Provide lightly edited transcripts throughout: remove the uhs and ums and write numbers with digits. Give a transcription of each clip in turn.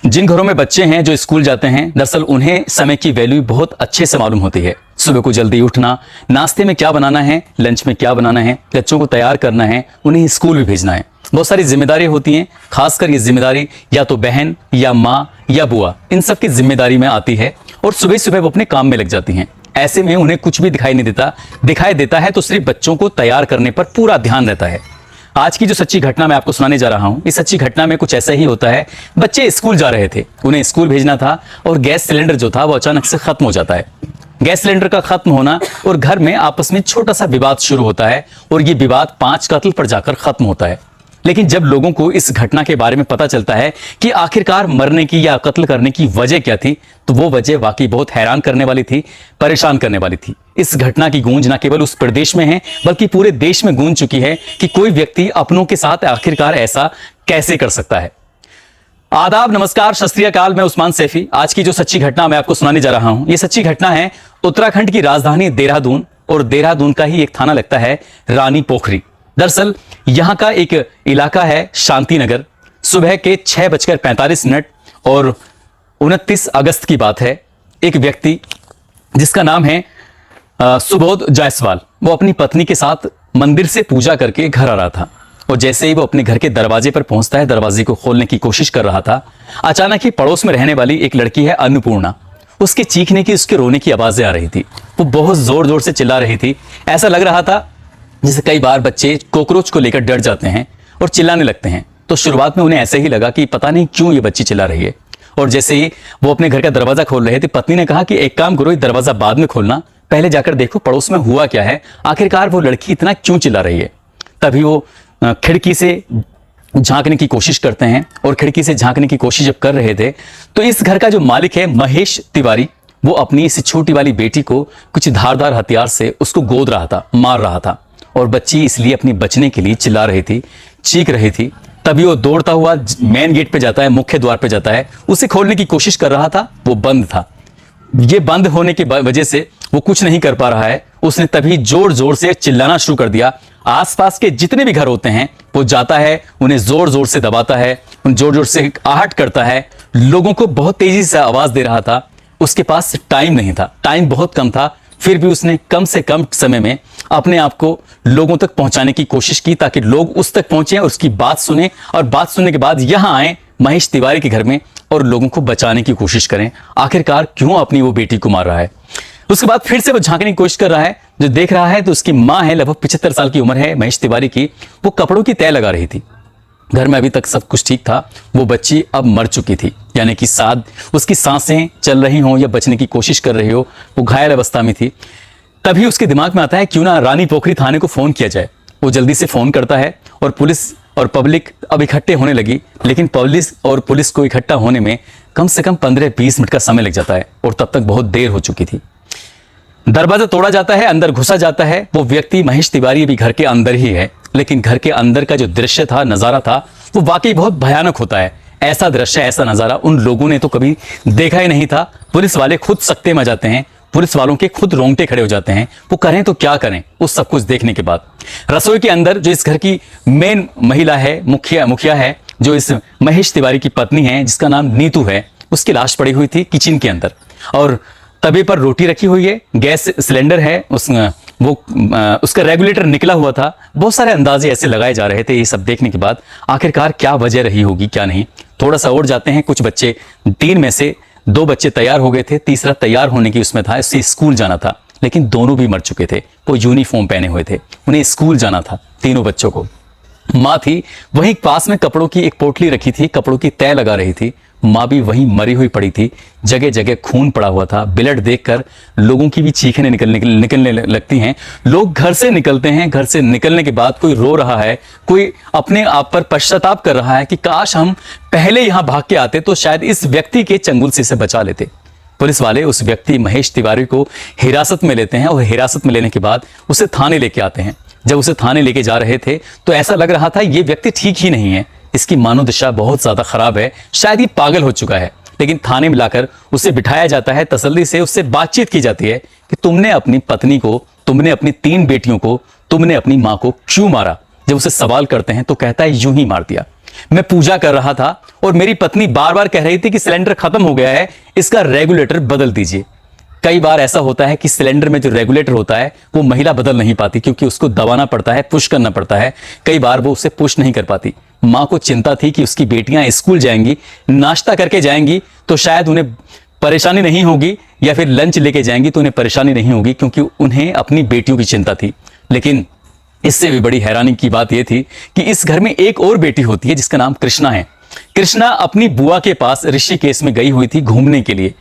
जिन घरों में बच्चे हैं जो स्कूल जाते हैं, दरअसल उन्हें समय की वैल्यू बहुत अच्छे से मालूम होती है। सुबह को जल्दी उठना, नाश्ते में क्या बनाना है, लंच में क्या बनाना है, बच्चों को तैयार करना है, उन्हें स्कूल भी भेजना है। बहुत सारी जिम्मेदारी होती हैं। खासकर ये जिम्मेदारी या तो बहन या माँ या बुआ, इन सब की जिम्मेदारी में आती है और सुबह सुबह वो अपने काम में लग जाती हैं। ऐसे में उन्हें कुछ भी दिखाई नहीं देता, दिखाई देता है तो सिर्फ बच्चों को तैयार करने पर पूरा ध्यान रहता है। आज की जो सच्ची घटना मैं आपको सुनाने जा रहा हूं, इस सच्ची घटना में कुछ ऐसा ही होता है। बच्चे स्कूल जा रहे थे, उन्हें स्कूल भेजना था और गैस सिलेंडर जो था वो अचानक से खत्म हो जाता है। गैस सिलेंडर का खत्म होना और घर में आपस में छोटा सा विवाद शुरू होता है और ये विवाद 5 कत्ल पर जाकर खत्म होता है। लेकिन जब लोगों को इस घटना के बारे में पता चलता है कि आखिरकार मरने की या कत्ल करने की वजह क्या थी, तो वो वजह वाकई बहुत हैरान करने वाली थी, परेशान करने वाली थी। इस घटना की गूंज न केवल उस प्रदेश में है बल्कि पूरे देश में गूंज चुकी है कि कोई व्यक्ति अपनों के साथ आखिरकार ऐसा कैसे कर सकता है। आदाब, नमस्कार, सत श्री अकाल। मैं उस्मान सैफी। आज की जो सच्ची घटना मैं आपको सुनाने जा रहा हूं, ये सच्ची घटना है उत्तराखंड की राजधानी देहरादून, और देहरादून का ही एक थाना लगता है रानी पोखरी। दरअसल यहां का एक इलाका है शांति नगर। सुबह के 6:45 और 29 अगस्त की बात है। एक व्यक्ति जिसका नाम है सुबोध जायसवाल, वो अपनी पत्नी के साथ मंदिर से पूजा करके घर आ रहा था और जैसे ही वो अपने घर के दरवाजे पर पहुंचता है, दरवाजे को खोलने की कोशिश कर रहा था, अचानक ही पड़ोस में रहने वाली एक लड़की है अन्नपूर्णा, उसके चीखने की, उसके रोने की आवाजें आ रही थी। वो बहुत जोर जोर से चिल्ला रही थी। ऐसा लग रहा था जैसे कई बार बच्चे कॉकरोच को लेकर डर जाते हैं और चिल्लाने लगते हैं। तो शुरुआत में उन्हें ऐसे ही लगा कि पता नहीं क्यों ये बच्ची चिल्ला रही है। और जैसे ही वो अपने घर का दरवाजा खोल रहे थे, पत्नी ने कहा कि एक काम करो, दरवाजा बाद में खोलना, पहले जाकर देखो पड़ोस में हुआ क्या है, आखिरकार वो लड़की इतना क्यों चिल्ला रही है। तभी वो खिड़की से झांकने की कोशिश करते हैं और खिड़की से झांकने की कोशिश जब कर रहे थे तो इस घर का जो मालिक है महेश तिवारी, वो अपनी इस छोटी वाली बेटी को कुछ धारदार हथियार से उसको गोद रहा था, मार रहा था। और बच्ची इसलिए अपनी बचने के लिए चिल्ला रही थी, चीख रही थी। तभी वो दौड़ता हुआ मेन गेट पे जाता है, मुख्य द्वार पे जाता है। उसे खोलने की कोशिश कर रहा था, वो बंद था। ये बंद होने की वजह से वो कुछ नहीं कर पा रहा है। उसने तभी जोर जोर से चिल्लाना शुरू कर दिया। आसपास के जितने भी घर होते हैं वो जाता है, उन्हें जोर जोर से दबाता है, जोर जोर से आहट करता है, लोगों को बहुत तेजी से आवाज दे रहा था। उसके पास टाइम नहीं था, टाइम बहुत कम था, फिर भी उसने कम से कम समय में अपने आप को लोगों तक पहुंचाने की कोशिश की ताकि लोग उस तक पहुंचे और उसकी बात सुने, और बात सुनने के बाद यहां आए महेश तिवारी के घर में और लोगों को बचाने की कोशिश करें। आखिरकार क्यों अपनी वो बेटी को मार रहा है। उसके बाद फिर से वो झांकने की कोशिश कर रहा है। जो देख रहा है तो उसकी मां है, लगभग 75 साल की उम्र है महेश तिवारी की। वो कपड़ों की तह लगा रही थी। घर में अभी तक सब कुछ ठीक था, वो बच्ची अब मर चुकी थी, यानी कि उसकी सांसें चल रही हो या बचने की कोशिश कर रही हो, वो घायल अवस्था में थी। तभी उसके दिमाग में आता है क्यों ना रानी पोखरी थाने को फोन किया जाए। वो जल्दी से फोन करता है और पुलिस और पब्लिक अब इकट्ठे होने लगी। लेकिन पुलिस को इकट्ठा होने में कम से कम 15-20 मिनट का समय लग जाता है और तब तक बहुत देर हो चुकी थी। दरवाजा तोड़ा जाता है, अंदर घुसा जाता है। वो व्यक्ति महेश तिवारी भी घर के अंदर ही है, लेकिन घर के अंदर का जो दृश्य था, नजारा था, वो वाकई बहुत भयानक होता है। ऐसा दृश्य, ऐसा नजारा उन लोगों ने तो कभी देखा ही नहीं था। पुलिस वाले खुद सकते में जाते हैं, पुलिस वालों के खुद रोंगटे खड़े हो जाते हैं। वो करें तो क्या करें उस सब कुछ देखने के बाद। रसोई के अंदर जो इस घर की मेन महिला है, मुखिया है, जो इस महेश तिवारी की पत्नी है, जिसका नाम नीतू है, उसकी लाश पड़ी हुई थी किचन के अंदर और तवे पर रोटी रखी हुई है, गैस सिलेंडर है, उसका रेगुलेटर निकला हुआ था। बहुत सारे अंदाजे ऐसे लगाए जा रहे थे ये सब देखने के बाद। आखिरकार क्या वजह रही होगी, क्या नहीं। थोड़ा सा और जाते हैं। कुछ बच्चे, 3 में से 2 बच्चे तैयार हो गए थे, तीसरा तैयार होने की उसमें था, इससे स्कूल जाना था, लेकिन दोनों भी मर चुके थे। वो यूनिफॉर्म पहने हुए थे, उन्हें स्कूल जाना था तीनों बच्चों को। माँ थी, वहीं पास में कपड़ों की एक पोटली रखी थी, कपड़ों की तह लगा रही थी। माँ भी वहीं मरी हुई पड़ी थी, जगह जगह खून पड़ा हुआ था। ब्लड देखकर लोगों की भी चीखें निकलने लगती हैं। लोग घर से निकलते हैं, घर से निकलने के बाद कोई रो रहा है, कोई अपने आप पर पश्चाताप कर रहा है कि काश हम पहले यहां भाग के आते तो शायद इस व्यक्ति के चंगुल से इसे बचा लेते। पुलिस वाले उस व्यक्ति महेश तिवारी को हिरासत में लेते हैं और हिरासत में लेने के बाद उसे थाने लेके आते हैं। जब उसे थाने लेके जा रहे थे तो ऐसा लग रहा था ये व्यक्ति ठीक ही नहीं है, इसकी मनोदशा बहुत ज्यादा खराब है, शायद ये पागल हो चुका है। लेकिन थाने में लाकर उसे बिठाया जाता है, तसल्ली से उससे बातचीत की जाती है कि तुमने अपनी पत्नी को, तुमने अपनी 3 बेटियों को, तुमने अपनी मां को क्यों मारा। जब उसे सवाल करते हैं तो कहता है यूं ही मार दिया। मैं पूजा कर रहा था और मेरी पत्नी बार बार कह रही थी कि सिलेंडर खत्म हो गया है, इसका रेगुलेटर बदल दीजिए। कई बार ऐसा होता है कि सिलेंडर में जो रेगुलेटर होता है वो महिला बदल नहीं पाती, क्योंकि उसको दबाना पड़ता है, पुश करना पड़ता है। कई बार वो उसे पुश नहीं कर पाती। मां को चिंता थी कि उसकी बेटियां स्कूल जाएंगी, नाश्ता करके जाएंगी तो शायद उन्हें परेशानी नहीं होगी, या फिर लंच लेके जाएंगी तो उन्हें परेशानी नहीं होगी, क्योंकि उन्हें अपनी बेटियों की चिंता थी। लेकिन इससे भी बड़ी हैरानी की बात यह थी कि इस घर में एक और बेटी होती है जिसका नाम कृष्णा है। कृष्णा अपनी बुआ के पास ऋषिकेश में गई हुई थी घूमने के लिए।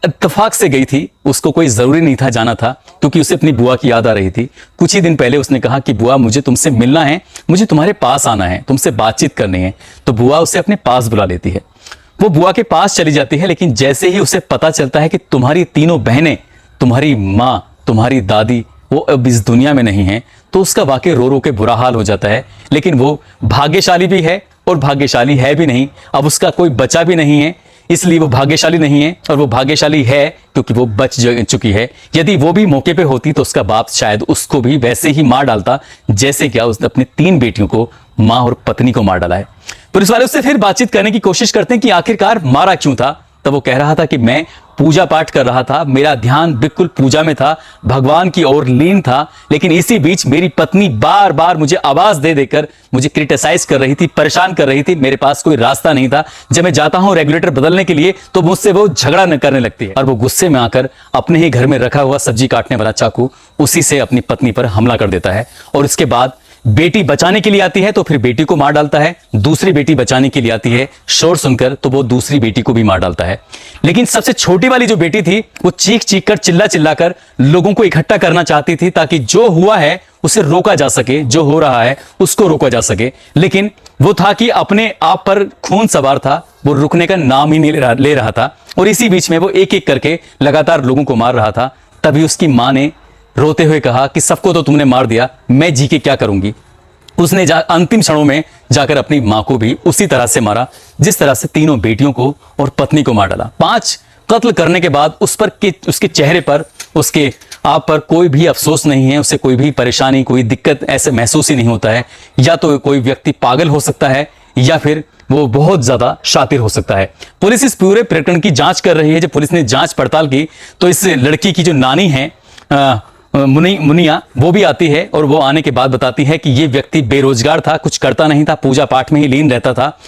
इत्तेफाक से गई थी, उसको कोई जरूरी नहीं था जाना था, क्योंकि उसे अपनी बुआ की याद आ रही थी। कुछ ही दिन पहले उसने कहा कि बुआ मुझे तुमसे मिलना है, मुझे तुम्हारे पास आना है, तुमसे बातचीत करनी है। तो बुआ उसे अपने पास बुला लेती है। वो बुआ के पास चली जाती है, लेकिन जैसे ही उसे पता चलता है कि तुम्हारी तीनों बहनें, तुम्हारी माँ, तुम्हारी दादी, वो अब इस दुनिया में नहीं है, तो उसका वाकई रो रो के बुरा हाल हो जाता है। लेकिन वो भाग्यशाली भी है और भाग्यशाली है भी नहीं। अब उसका कोई बचा भी नहीं है, इसलिए वो भाग्यशाली नहीं है, और वो भाग्यशाली है क्योंकि वो बच चुकी है। यदि वो भी मौके पे होती तो उसका बाप शायद उसको भी वैसे ही मार डालता जैसे क्या उसने अपनी 3 बेटियों को, मां और पत्नी को मार डाला है। पुलिस वाले उससे फिर बातचीत करने की कोशिश करते हैं कि आखिरकार मारा क्यों था। तब वो कह रहा था कि मैं पूजा पाठ कर रहा था, मेरा ध्यान बिल्कुल पूजा में था, भगवान की ओर लीन था। लेकिन इसी बीच मेरी पत्नी बार बार मुझे आवाज दे देकर मुझे क्रिटिसाइज कर रही थी, परेशान कर रही थी। मेरे पास कोई रास्ता नहीं था। जब मैं जाता हूं रेगुलेटर बदलने के लिए तो मुझसे वो झगड़ा न करने लगती है, और वो गुस्से में आकर अपने ही घर में रखा हुआ सब्जी काटने वाला चाकू उसी से अपनी पत्नी पर हमला कर देता है। और इसके बाद बेटी बचाने के लिए आती है तो फिर बेटी को मार डालता है। दूसरी बेटी बचाने के लिए आती है, शोर सुनकर तो वो दूसरी बेटी को भी मार डालता है। लेकिन सबसे छोटी वाली जो बेटी थी वो चीख चीख कर, चिल्ला चिल्ला कर लोगों को इकट्ठा करना चाहती थी, ताकि जो हुआ है उसे रोका जा सके, जो हो रहा है उसको रोका जा सके। लेकिन वो था कि अपने आप पर खून सवार था, वो रुकने का नाम ही नहीं ले रहा था। और इसी बीच में वो एक एक करके लगातार लोगों को मार रहा था। तभी उसकी मां ने रोते हुए कहा कि सबको तो तुमने मार दिया, मैं जी के क्या करूंगी। उसने अंतिम क्षणों में जाकर अपनी मां को भी उसी तरह से मारा जिस तरह से तीनों बेटियों को और पत्नी को मार डाला। 5 कत्ल करने के बाद उस पर उसके चेहरे पर, उसके आप पर कोई भी अफसोस नहीं है, उसे कोई भी परेशानी, कोई दिक्कत ऐसे महसूस ही नहीं होता है। या तो कोई व्यक्ति पागल हो सकता है या फिर वो बहुत ज्यादा शातिर हो सकता है। पुलिस इस पूरे प्रकरण की जांच कर रही है। जब पुलिस ने जांच पड़ताल की तो इस लड़की की जो नानी है मुनिया, वो भी आती है, और वो आने के बाद बताती है कि ये व्यक्ति बेरोजगार था, कुछ करता नहीं था, पूजा पाठ में ही लीन रहता था।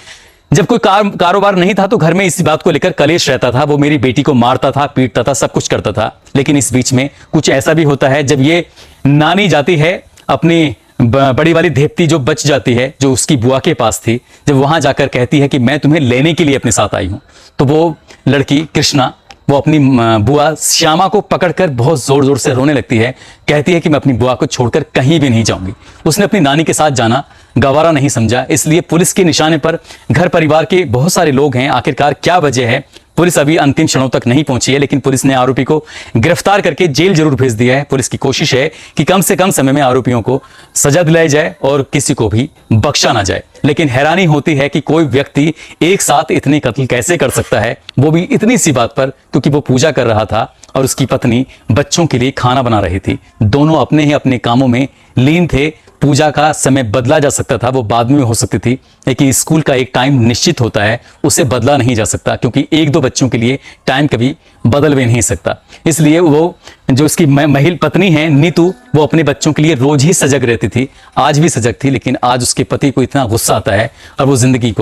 जब कोई कारोबार नहीं था तो घर में इसी बात को लेकर कलेश रहता था। वो मेरी बेटी को मारता था, पीटता था, सब कुछ करता था। लेकिन इस बीच में कुछ ऐसा भी होता है, जब ये नानी जाती है अपनी बड़ी वाली धेपती जो बच जाती है, जो उसकी बुआ के पास थी, जब वहां जाकर कहती है कि मैं तुम्हें लेने के लिए अपने साथ आई हूं, तो वो लड़की कृष्णा वो अपनी बुआ श्यामा को पकड़कर बहुत जोर जोर से रोने लगती है। कहती है कि मैं अपनी बुआ को छोड़कर कहीं भी नहीं जाऊंगी। उसने अपनी नानी के साथ जाना गवारा नहीं समझा, इसलिए पुलिस के निशाने पर घर परिवार के बहुत सारे लोग हैं। आखिरकार क्या वजह है, पुलिस अभी अंतिम क्षणों तक नहीं पहुंची है, लेकिन पुलिस ने आरोपी को गिरफ्तार करके जेल जरूर भेज दिया है। पुलिस की कोशिश है कि कम से कम समय में आरोपियों को सजा दिलाई जाए और किसी को भी बख्शा ना जाए। लेकिन हैरानी होती है कि कोई व्यक्ति एक साथ इतने कत्ल कैसे कर सकता है, वो भी इतनी सी बात पर, क्योंकि वो पूजा कर रहा था और उसकी पत्नी बच्चों के लिए खाना बना रही थी। दोनों अपने ही अपने कामों में लीन थे। पूजा का समय बदला जा सकता था, वो बाद में हो सकती थी, लेकिन स्कूल का एक टाइम निश्चित होता है, उसे बदला नहीं जा सकता, क्योंकि 1-2 बच्चों के लिए टाइम कभी बदल भी नहीं सकता। इसलिए वो जो उसकी महिला पत्नी है नीतू, वो अपने बच्चों के लिए रोज ही सजग रहती थी, आज भी सजग थी। लेकिन आज उसके पति को इतना गुस्सा आता है और वो जिंदगी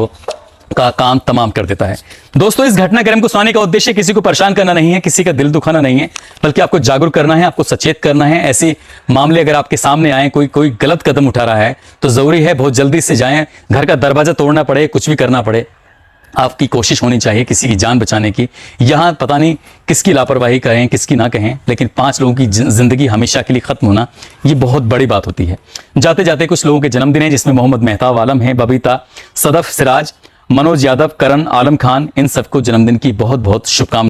का काम तमाम कर देता है। दोस्तों, इस घटनाक्रम को सुनाने का उद्देश्य किसी को परेशान करना नहीं है, किसी का दिल दुखाना नहीं है, बल्कि आपको जागरूक करना है, आपको सचेत करना है। ऐसे मामले अगर आपके सामने आए, कोई गलत कदम उठा रहा है, तो जरूरी है बहुत जल्दी से जाएं। घर का दरवाजा तोड़ना पड़े, कुछ भी करना पड़े, आपकी कोशिश होनी चाहिए किसी की जान बचाने की। यहां पता नहीं किसकी लापरवाही कहें, किसकी ना कहें, लेकिन 5 लोगों की जिंदगी हमेशा के लिए खत्म होना, ये बहुत बड़ी बात होती है। जाते जाते कुछ लोगों के जन्मदिन है, जिसमें मोहम्मद मेहताब आलम है, बबीता, सदफ सिराज, मनोज यादव, करण, आलम खान, इन सबको जन्मदिन की बहुत बहुत शुभकामनाएं।